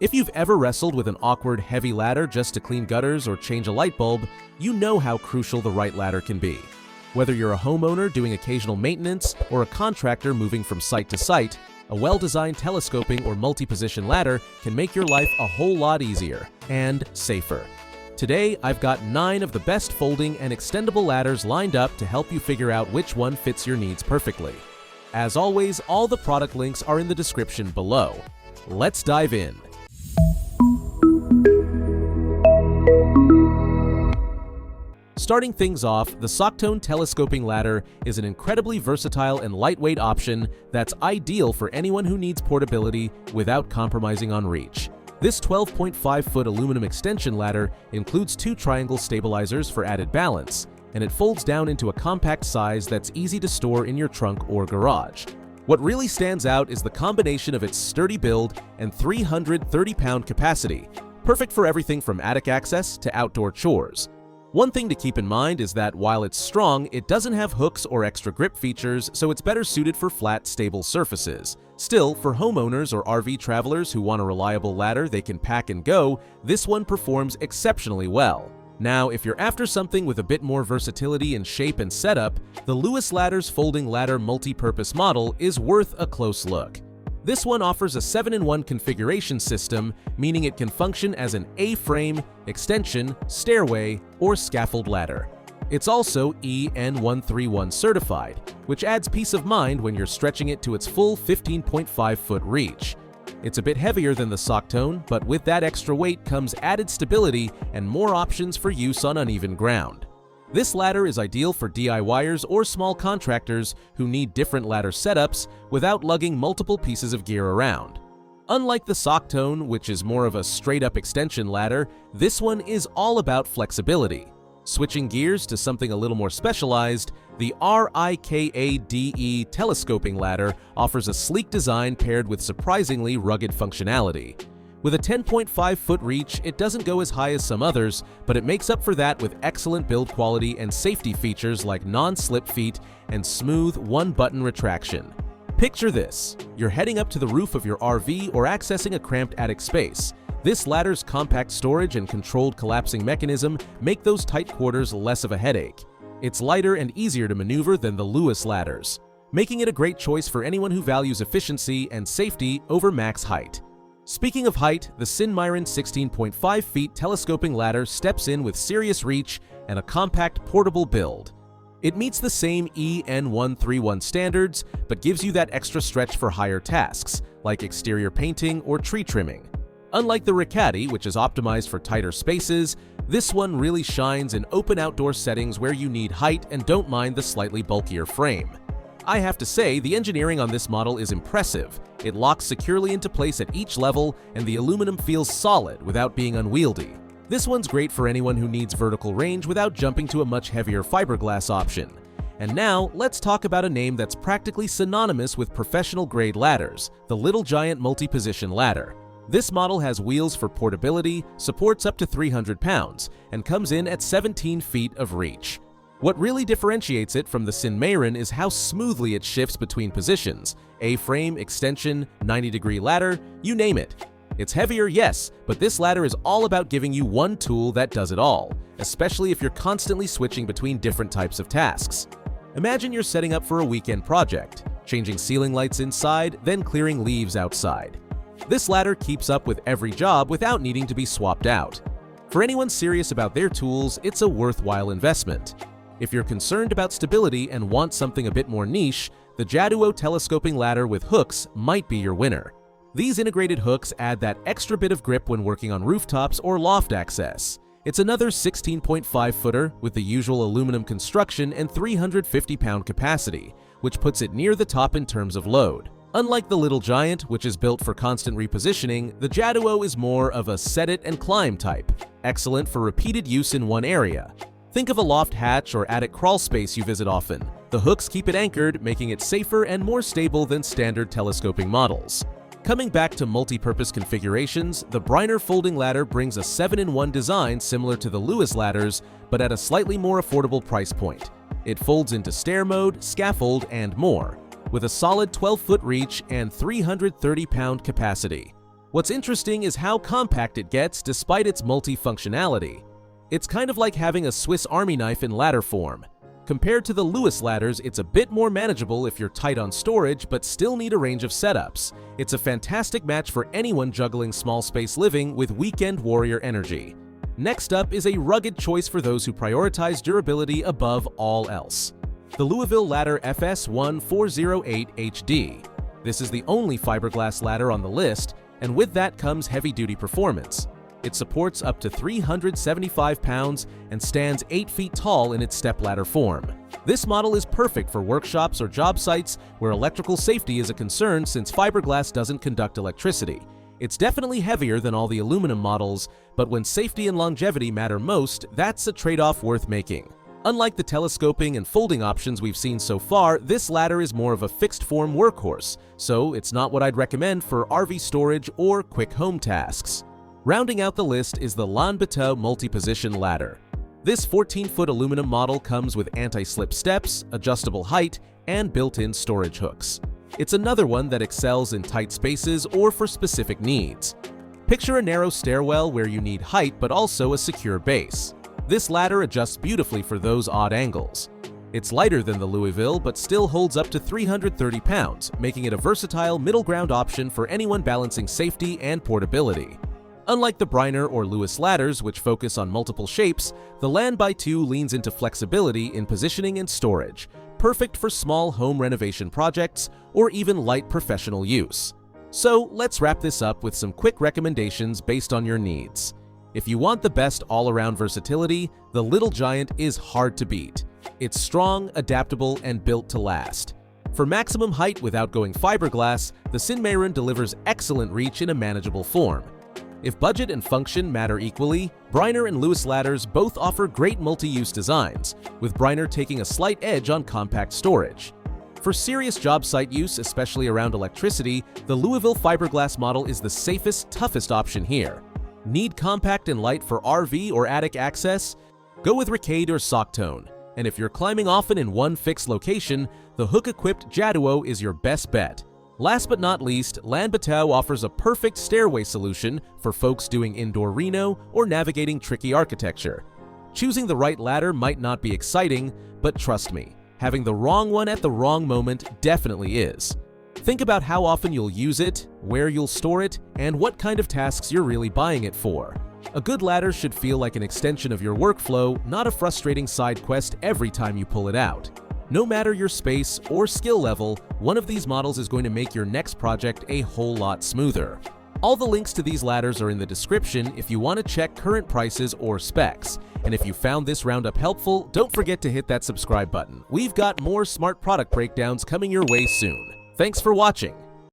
If you've ever wrestled with an awkward, heavy ladder just to clean gutters or change a light bulb, you know how crucial the right ladder can be. Whether you're a homeowner doing occasional maintenance or a contractor moving from site to site, a well-designed telescoping or multi-position ladder can make your life a whole lot easier and safer. Today, I've got 9 of the best folding and extendable ladders lined up to help you figure out which one fits your needs perfectly. As always, all the product links are in the description below. Let's dive in. Starting things off, the Socktone telescoping ladder is an incredibly versatile and lightweight option that's ideal for anyone who needs portability without compromising on reach. This 12.5-foot aluminum extension ladder includes 2 triangle stabilizers for added balance, and it folds down into a compact size that's easy to store in your trunk or garage. What really stands out is the combination of its sturdy build and 330-pound capacity, perfect for everything from attic access to outdoor chores. One thing to keep in mind is that while it's strong, it doesn't have hooks or extra grip features, so it's better suited for flat, stable surfaces. Still, for homeowners or RV travelers who want a reliable ladder they can pack and go, this one performs exceptionally well. Now, if you're after something with a bit more versatility in shape and setup, the Louiswis Ladder's folding ladder multi-purpose model is worth a close look. This one offers a 7-in-1 configuration system, meaning it can function as an A-frame, extension, stairway, or scaffold ladder. It's also EN131 certified, which adds peace of mind when you're stretching it to its full 15.5-foot reach. It's a bit heavier than the Socktone, but with that extra weight comes added stability and more options for use on uneven ground. This ladder is ideal for DIYers or small contractors who need different ladder setups without lugging multiple pieces of gear around. Unlike the Socktone, which is more of a straight-up extension ladder, this one is all about flexibility. Switching gears to something a little more specialized, the Rikade telescoping ladder offers a sleek design paired with surprisingly rugged functionality. With a 10.5-foot reach, it doesn't go as high as some others, but it makes up for that with excellent build quality and safety features like non-slip feet and smooth one-button retraction. Picture this: you're heading up to the roof of your RV or accessing a cramped attic space. This ladder's compact storage and controlled collapsing mechanism make those tight quarters less of a headache. It's lighter and easier to maneuver than the Louiswis ladders, making it a great choice for anyone who values efficiency and safety over max height. Speaking of height, the Sinmire 16.5 feet telescoping ladder steps in with serious reach and a compact portable build. It meets the same EN131 standards, but gives you that extra stretch for higher tasks, like exterior painting or tree trimming. Unlike the Rikade, which is optimized for tighter spaces, this one really shines in open outdoor settings where you need height and don't mind the slightly bulkier frame. I have to say, the engineering on this model is impressive. It locks securely into place at each level, and the aluminum feels solid without being unwieldy. This one's great for anyone who needs vertical range without jumping to a much heavier fiberglass option. And now, let's talk about a name that's practically synonymous with professional-grade ladders, the Little Giant multi-position ladder. This model has wheels for portability, supports up to 300 pounds, and comes in at 17 feet of reach. What really differentiates it from the Sinmire is how smoothly it shifts between positions: A-frame, extension, 90-degree ladder, you name it. It's heavier, yes, but this ladder is all about giving you one tool that does it all, especially if you're constantly switching between different types of tasks. Imagine you're setting up for a weekend project, changing ceiling lights inside, then clearing leaves outside. This ladder keeps up with every job without needing to be swapped out. For anyone serious about their tools, it's a worthwhile investment. If you're concerned about stability and want something a bit more niche, the Jaduo telescoping ladder with hooks might be your winner. These integrated hooks add that extra bit of grip when working on rooftops or loft access. It's another 16.5-footer with the usual aluminum construction and 350-pound capacity, which puts it near the top in terms of load. Unlike the Little Giant, which is built for constant repositioning, the Jaduo is more of a set-it-and-climb type, excellent for repeated use in one area. Think of a loft hatch or attic crawl space you visit often. The hooks keep it anchored, making it safer and more stable than standard telescoping models. Coming back to multi-purpose configurations, the Briner folding ladder brings a 7-in-1 design similar to the Louiswis ladders, but at a slightly more affordable price point. It folds into stair mode, scaffold, and more, with a solid 12-foot reach and 330-pound capacity. What's interesting is how compact it gets despite its multi-functionality. It's kind of like having a Swiss Army knife in ladder form. Compared to the Louisville ladders, it's a bit more manageable if you're tight on storage but still need a range of setups. It's a fantastic match for anyone juggling small space living with weekend warrior energy. Next up is a rugged choice for those who prioritize durability above all else. The Louisville Ladder FS1408 HD. This is the only fiberglass ladder on the list, and with that comes heavy-duty performance. It supports up to 375 pounds and stands 8 feet tall in its stepladder form. This model is perfect for workshops or job sites where electrical safety is a concern since fiberglass doesn't conduct electricity. It's definitely heavier than all the aluminum models, but when safety and longevity matter most, that's a trade-off worth making. Unlike the telescoping and folding options we've seen so far, this ladder is more of a fixed-form workhorse, so it's not what I'd recommend for RV storage or quick home tasks. Rounding out the list is the Lanbitou multi-position ladder. This 14-foot aluminum model comes with anti-slip steps, adjustable height, and built-in storage hooks. It's another one that excels in tight spaces or for specific needs. Picture a narrow stairwell where you need height but also a secure base. This ladder adjusts beautifully for those odd angles. It's lighter than the Louisville but still holds up to 330 pounds, making it a versatile middle ground option for anyone balancing safety and portability. Unlike the Briner or Louisville ladders, which focus on multiple shapes, the Lanbitou leans into flexibility in positioning and storage, perfect for small home renovation projects or even light professional use. So let's wrap this up with some quick recommendations based on your needs. If you want the best all-around versatility, the Little Giant is hard to beat. It's strong, adaptable, and built to last. For maximum height without going fiberglass, the Sinmire delivers excellent reach in a manageable form. If budget and function matter equally, Briner and Louisville ladders both offer great multi-use designs, with Briner taking a slight edge on compact storage. For serious job site use, especially around electricity, the Louisville fiberglass model is the safest, toughest option here. Need compact and light for RV or attic access? Go with Rikade or Socktone. And if you're climbing often in one fixed location, the hook-equipped Jaduo is your best bet. Last but not least, Lanbitou offers a perfect stairway solution for folks doing indoor reno or navigating tricky architecture. Choosing the right ladder might not be exciting, but trust me, having the wrong one at the wrong moment definitely is. Think about how often you'll use it, where you'll store it, and what kind of tasks you're really buying it for. A good ladder should feel like an extension of your workflow, not a frustrating side quest every time you pull it out. No matter your space or skill level, one of these models is going to make your next project a whole lot smoother. All the links to these ladders are in the description if you want to check current prices or specs. And if you found this roundup helpful, don't forget to hit that subscribe button. We've got more smart product breakdowns coming your way soon. Thanks for watching.